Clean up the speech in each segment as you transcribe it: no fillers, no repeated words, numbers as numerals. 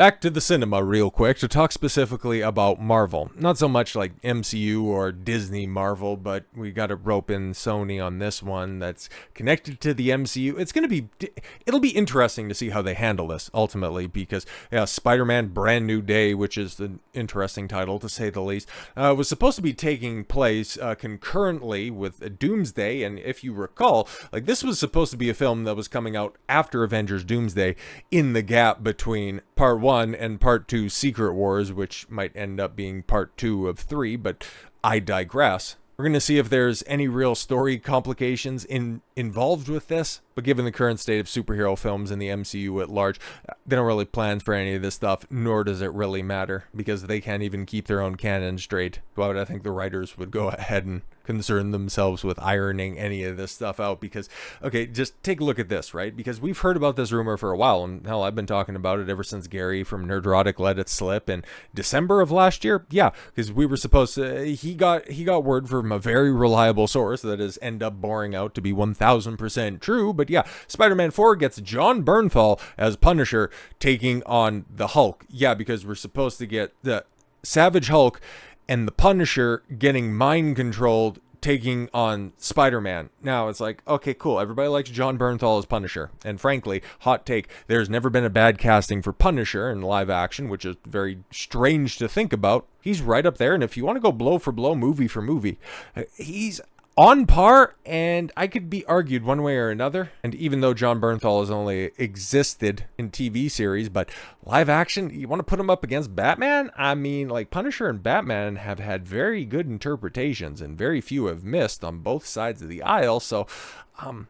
Back to the cinema real quick to talk specifically about Marvel. Not so much like MCU or Disney Marvel, but we got to rope in Sony on this one that's connected to the MCU. It'll be interesting to see how they handle this ultimately, because Spider-Man Brand New Day, which is an interesting title to say the least, was supposed to be taking place concurrently with Doomsday. And if you recall, like, this was supposed to be a film that was coming out after Avengers Doomsday, in the gap between Part 1 and Part 2 Secret Wars, which might end up being Part 2 of 3, but I digress. We're going to see if there's any real story complications involved with this, but given the current state of superhero films in the MCU at large, they don't really plan for any of this stuff, nor does it really matter, because they can't even keep their own canon straight. Why would I think the writers would go ahead and concern themselves with ironing any of this stuff out? Because, okay, just take a look at this, right? Because we've heard about this rumor for a while, and hell, I've been talking about it ever since Gary from Nerdrotic let it slip in December of last year. Yeah, because we were supposed to, he got word from a very reliable source that has ended up boring out to be 1000% true, but yeah, Spider-Man 4 gets Jon Bernthal as Punisher taking on the Hulk. Yeah, because we're supposed to get the Savage Hulk and the Punisher getting mind controlled, taking on Spider-Man. Now it's like, okay, cool. Everybody likes Jon Bernthal as Punisher. And frankly, hot take, there's never been a bad casting for Punisher in live action, which is very strange to think about. He's right up there. And if you want to go blow for blow, movie for movie, he's on par, and I could be argued one way or another. And even though Jon Bernthal has only existed in TV series, but live action, you want to put him up against Batman? I mean, like, Punisher and Batman have had very good interpretations, and very few have missed on both sides of the aisle. So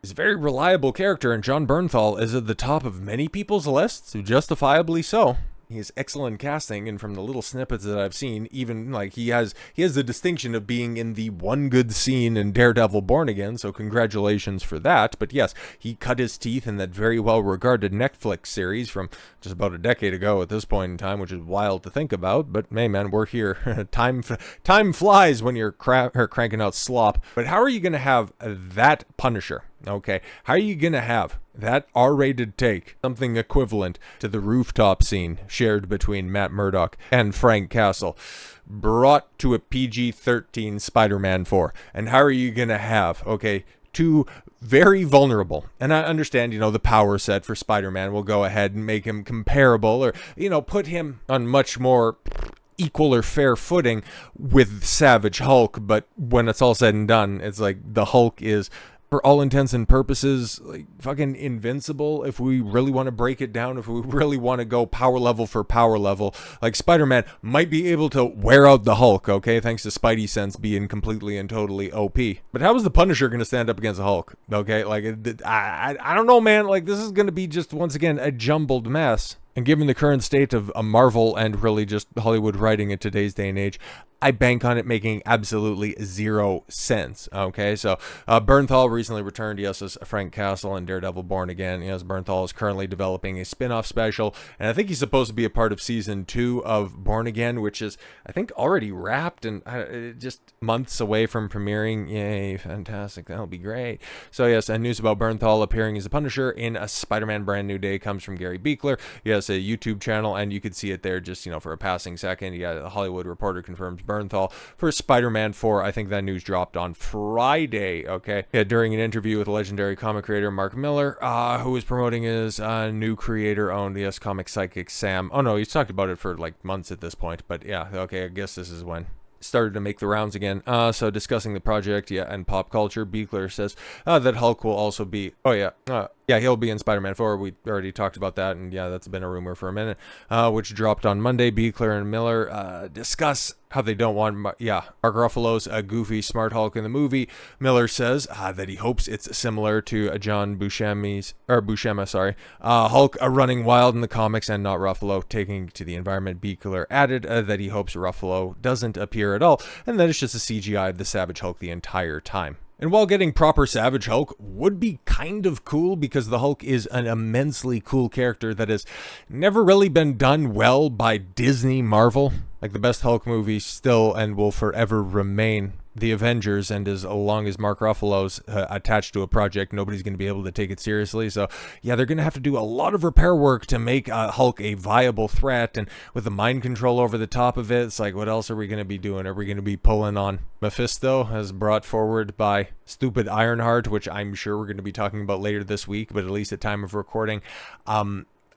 he's a very reliable character, and Jon Bernthal is at the top of many people's lists, justifiably so. He has excellent casting, and from the little snippets that I've seen, even like he has the distinction of being in the one good scene in Daredevil Born Again, so congratulations for that. But yes, he cut his teeth in that very well regarded Netflix series from just about a decade ago at this point in time, which is wild to think about, but hey man, we're here. Time flies when you're cranking out slop. But how are you going to have that Punisher? Okay, how are you going to have that R-rated take, something equivalent to the rooftop scene shared between Matt Murdock and Frank Castle, brought to a PG-13 Spider-Man 4? And how are you going to have, okay, two very vulnerable, and I understand, the power set for Spider-Man will go ahead and make him comparable, or, put him on much more equal or fair footing with Savage Hulk, but when it's all said and done, it's like the Hulk is, for all intents and purposes, like fucking invincible. If we really want to break it down, if we really want to go power level for power level, like, Spider-Man might be able to wear out the Hulk, okay, thanks to Spidey sense being completely and totally OP. But how is the Punisher going to stand up against the Hulk? Okay, like, I don't know, man. Like, this is going to be just, once again, a jumbled mess. And given the current state of a Marvel and really just Hollywood writing in today's day and age, I bank on it making absolutely zero sense. Okay, so Bernthal recently returned, yes, as Frank Castle in Daredevil Born Again. Yes, Bernthal is currently developing a spin-off special, and I think he's supposed to be a part of season 2 of Born Again, which is, I think, already wrapped and just months away from premiering. Yay, fantastic, that'll be great. So yes, and news about Bernthal appearing as a Punisher in a Spider-Man Brand New Day comes from Gary Beekler. Yes, a YouTube channel, and you could see it there just, for a passing second. Yeah, the Hollywood Reporter confirms Bernthal for Spider-Man 4. I think that news dropped on Friday, okay? Yeah, during an interview with legendary comic creator Mark Miller, who was promoting his new creator-owned, yes, comic psychic Sam. Oh no, he's talked about it for like months at this point, but yeah, okay, I guess this is when started to make the rounds again. So discussing the project, and pop culture, Beekler says that Hulk will also be, he'll be in Spider-Man 4. We already talked about that, and yeah, that's been a rumor for a minute, which dropped on Monday. Beekler and Miller discuss how they don't want, Mark Ruffalo's goofy smart Hulk in the movie. Miller says that he hopes it's similar to John Buscema's Hulk running wild in the comics and not Ruffalo taking to the environment. Beekler added that he hopes Ruffalo doesn't appear at all, and that it's just a CGI of the Savage Hulk the entire time. And while getting proper Savage Hulk would be kind of cool, because the Hulk is an immensely cool character that has never really been done well by Disney Marvel. Like, the best Hulk movie still and will forever remain the Avengers, and as long as Mark Ruffalo's attached to a project, nobody's going to be able to take it seriously. So yeah, they're going to have to do a lot of repair work to make Hulk a viable threat, and with the mind control over the top of it, it's like, what else are we going to be doing? Are we going to be pulling on Mephisto, as brought forward by stupid Ironheart, which I'm sure we're going to be talking about later this week, but at least at time of recording,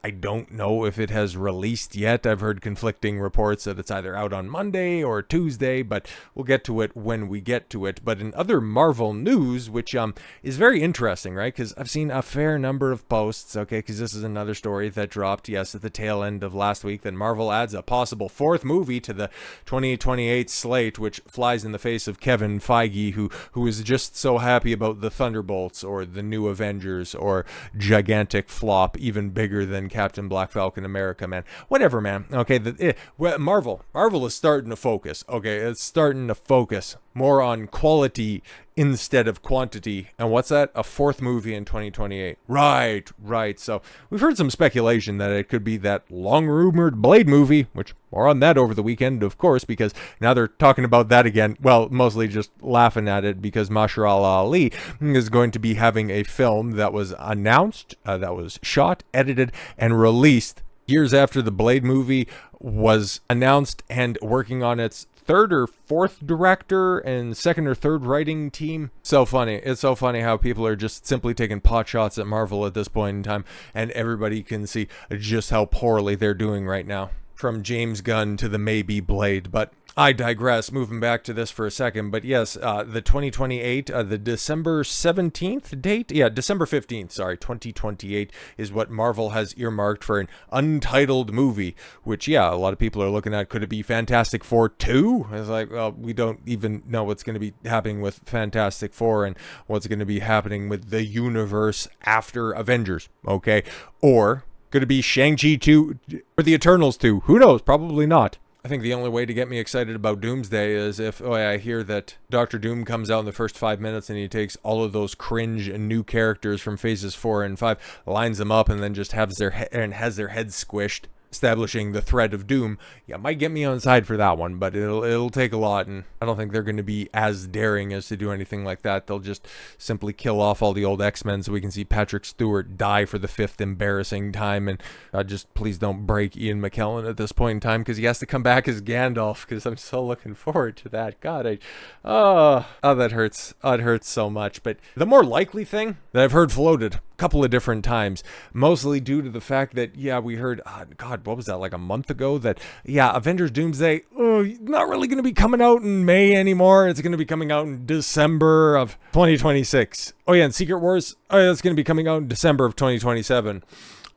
I don't know if it has released yet. I've heard conflicting reports that it's either out on Monday or Tuesday, but we'll get to it when we get to it. But in other Marvel news, which is very interesting, right? Because I've seen a fair number of posts, okay, because this is another story that dropped, yes, at the tail end of last week, that Marvel adds a possible fourth movie to the 2028 slate, which flies in the face of Kevin Feige, who is just so happy about the Thunderbolts or the new Avengers or gigantic flop, even bigger than Captain Black Falcon America, man. Whatever, man. Okay, Marvel is starting to focus. Okay, it's starting to focus more on quality instead of quantity. And what's that? A fourth movie in 2028. Right. So we've heard some speculation that it could be that long-rumored Blade movie, which more on that over the weekend, of course, because now they're talking about that again. Well, mostly just laughing at it because Mahershala Ali is going to be having a film that was announced, that was shot, edited, and released years after the Blade movie was announced, and working on its third or fourth director and second or third writing team. So funny. It's so funny how people are just simply taking pot shots at Marvel at this point in time, and everybody can see just how poorly they're doing right now. From James Gunn to the maybe Blade, but I digress, moving back to this for a second. But yes, the 2028, the December 17th date? Yeah, December 15th, sorry, 2028 is what Marvel has earmarked for an untitled movie, which, yeah, a lot of people are looking at. Could it be Fantastic Four 2? It's like, well, we don't even know what's going to be happening with Fantastic Four and what's going to be happening with the universe after Avengers, okay? Or could it be Shang-Chi 2 or the Eternals 2? Who knows? Probably not. I think the only way to get me excited about Doomsday is if, I hear that Doctor Doom comes out in the first 5 minutes and he takes all of those cringe new characters from phases 4 and 5, lines them up, and then just has their heads squished, establishing the threat of Doom. Yeah, might get me on side for that one, but it'll take a lot, and I don't think they're going to be as daring as to do anything like that. They'll just simply kill off all the old X-Men so we can see Patrick Stewart die for the 5th embarrassing time, and just please don't break Ian McKellen at this point in time, because he has to come back as Gandalf, because I'm so looking forward to that. God, that hurts. Oh, it hurts so much. But the more likely thing that I've heard floated couple of different times, mostly due to the fact that, yeah, we heard, what was that, like a month ago, that, yeah, Avengers Doomsday, not really going to be coming out in May anymore. It's going to be coming out in December of 2026. Oh, yeah, and Secret Wars, it's going to be coming out in December of 2027.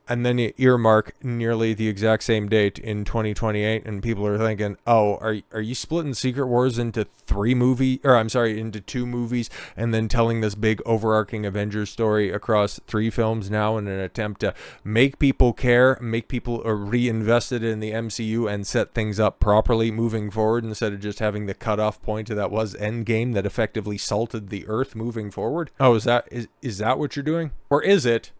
And then you earmark nearly the exact same date in 2028, and people are thinking, oh, are you splitting Secret Wars into into 2 movies, and then telling this big overarching Avengers story across 3 films now in an attempt to make people care, make people reinvested in the MCU, and set things up properly moving forward, instead of just having the cutoff point that was Endgame that effectively salted the earth moving forward? Oh, is that what you're doing? Or is it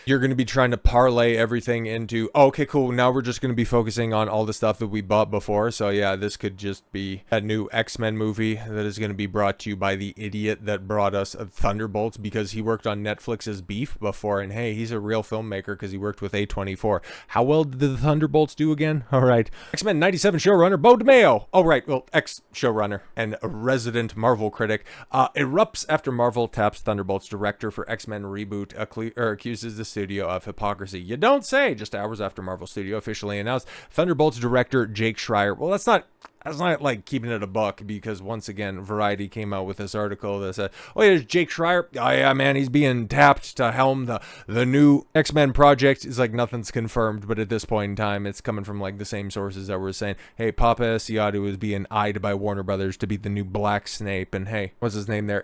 you're going to be trying to parlay everything into, okay, cool, now we're just going to be focusing on all the stuff that we bought before. So yeah, this could just be that new X-Men movie that is going to be brought to you by the idiot that brought us Thunderbolts, because he worked on Netflix's Beef before, and hey, he's a real filmmaker because he worked with A24. How well did the Thunderbolts do again? All right. X-Men 97 showrunner Bo DeMayo. Oh, right. Well, ex-showrunner and a resident Marvel critic erupts after Marvel taps Thunderbolts director for X-Men reboot, accuses the studio of hypocrisy. You don't say. Just hours after Marvel Studio officially announced Thunderbolts director Jake Schreier. Well, that's not like keeping it a buck, because once again, Variety came out with this article that said, oh, yeah, there's Jake Schreier. Oh, yeah, man, he's being tapped to helm the new X-Men project. It's like nothing's confirmed, but at this point in time, it's coming from like the same sources that were saying, hey, Papa Asiatu is being eyed by Warner Brothers to be the new Black Snape, and hey, what's his name there?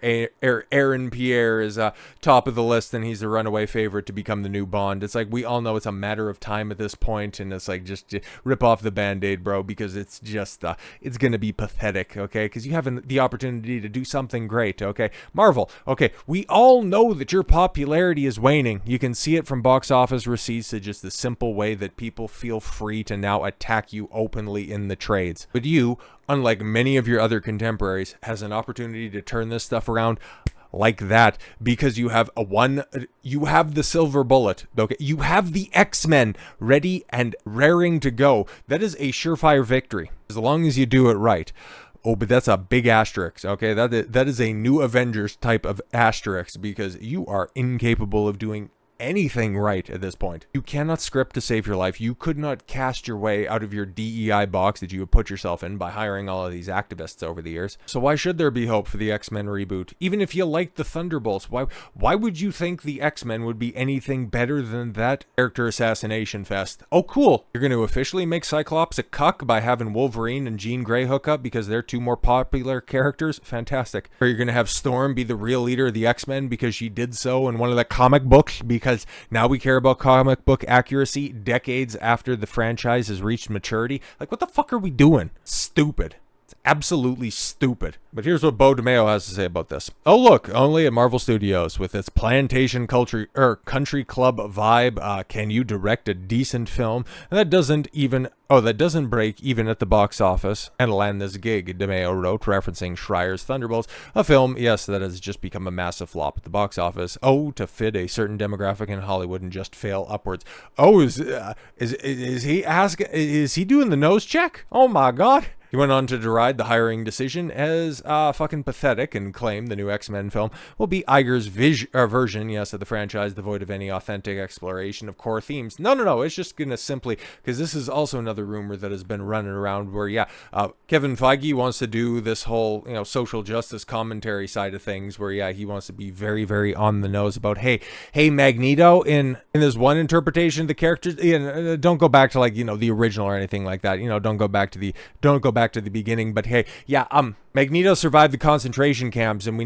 Aaron Pierre is top of the list, and he's the runaway favorite to become the new Bond. It's like, we all know it's a matter of time at this point, and it's like, just rip off the Band-Aid, bro, because it's just it's going to be pathetic, okay? Because you have the opportunity to do something great, okay? Marvel, okay, we all know that your popularity is waning. You can see it from box office receipts to just the simple way that people feel free to now attack you openly in the trades. But you, unlike many of your other contemporaries, has an opportunity to turn this stuff around like that, because you have the silver bullet, okay? You have the X-Men ready and raring to go. That is a surefire victory, as long as you do it right. Oh, but that's a big asterisk, okay? That is a new Avengers type of asterisk, because you are incapable of doing anything right at this point. You cannot script to save your life. You could not cast your way out of your DEI box that you have put yourself in by hiring all of these activists over the years. So why should there be hope for the X-Men reboot? Even if you like the Thunderbolts, why would you think the X-Men would be anything better than that character assassination fest? Oh, cool. You're going to officially make Cyclops a cuck by having Wolverine and Jean Grey hook up because they're two more popular characters? Fantastic. Or you're going to have Storm be the real leader of the X-Men because she did so in one of the comic books, because now we care about comic book accuracy decades after the franchise has reached maturity. Like, what the fuck are we doing? Stupid. It's absolutely stupid. But here's what Beau DeMayo has to say about this. Oh, look, only at Marvel Studios with its plantation culture country club vibe, can you direct a decent film and that doesn't break even at the box office and land this gig, DeMayo wrote, referencing Schreier's Thunderbolts, a film, yes, that has just become a massive flop at the box office. Oh, to fit a certain demographic in Hollywood and just fail upwards. Oh, is he doing the nose check? Oh my God. He went on to deride the hiring decision as fucking pathetic and claim the new X-Men film will be Iger's version, yes, of the franchise devoid of any authentic exploration of core themes. No, it's just going to simply, because this is also another rumor that has been running around where, Kevin Feige wants to do this whole, social justice commentary side of things where, he wants to be very, very on the nose about, hey, Magneto, in this one interpretation of the characters, don't go back to the original or anything like that. Don't go back to the beginning, but hey, Magneto survived the concentration camps, and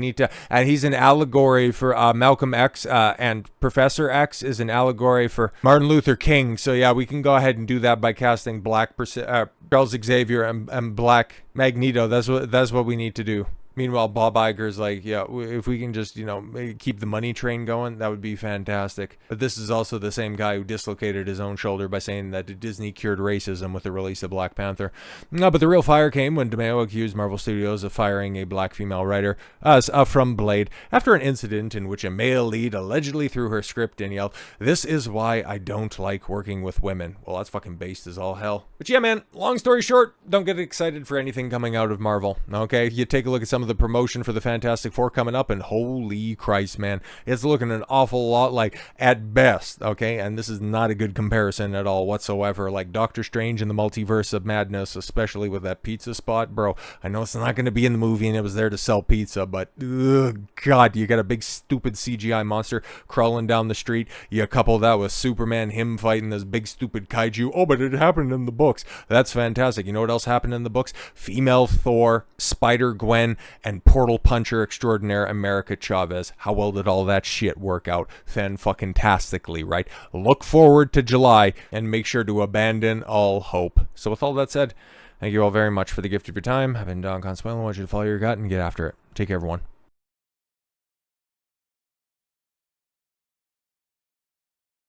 he's an allegory for Malcolm X, and Professor X is an allegory for Martin Luther King. So we can go ahead and do that by casting black Charles Xavier and black Magneto. That's what we need to do. Meanwhile, Bob Iger's like, if we can just, keep the money train going, that would be fantastic. But this is also the same guy who dislocated his own shoulder by saying that Disney cured racism with the release of Black Panther. No, but the real fire came when DeMayo accused Marvel Studios of firing a black female writer from Blade after an incident in which a male lead allegedly threw her script and yelled, "This is why I don't like working with women." Well, that's fucking based as all hell. But man, long story short, don't get excited for anything coming out of Marvel, okay? You take a look at some of the promotion for the Fantastic Four coming up, and holy Christ, man, it's looking an awful lot like At Best, okay? And this is not a good comparison at all whatsoever. Like Doctor Strange in the Multiverse of Madness, especially with that pizza spot, bro. I know it's not going to be in the movie and it was there to sell pizza, but God, you got a big stupid CGI monster crawling down the street. You couple that with Superman, him fighting this big stupid kaiju. Oh, but it happened in the books. That's fantastic. You know what else happened in the books? Female Thor, Spider-Gwen, and portal puncher extraordinaire America Chavez. How well did all that shit work out? Fan-fucking-tastically, right? Look forward to July and make sure to abandon all hope. So with all that said, thank you all very much for the gift of your time. I've been Don Consuelo. I want you to follow your gut and get after it. Take care, everyone.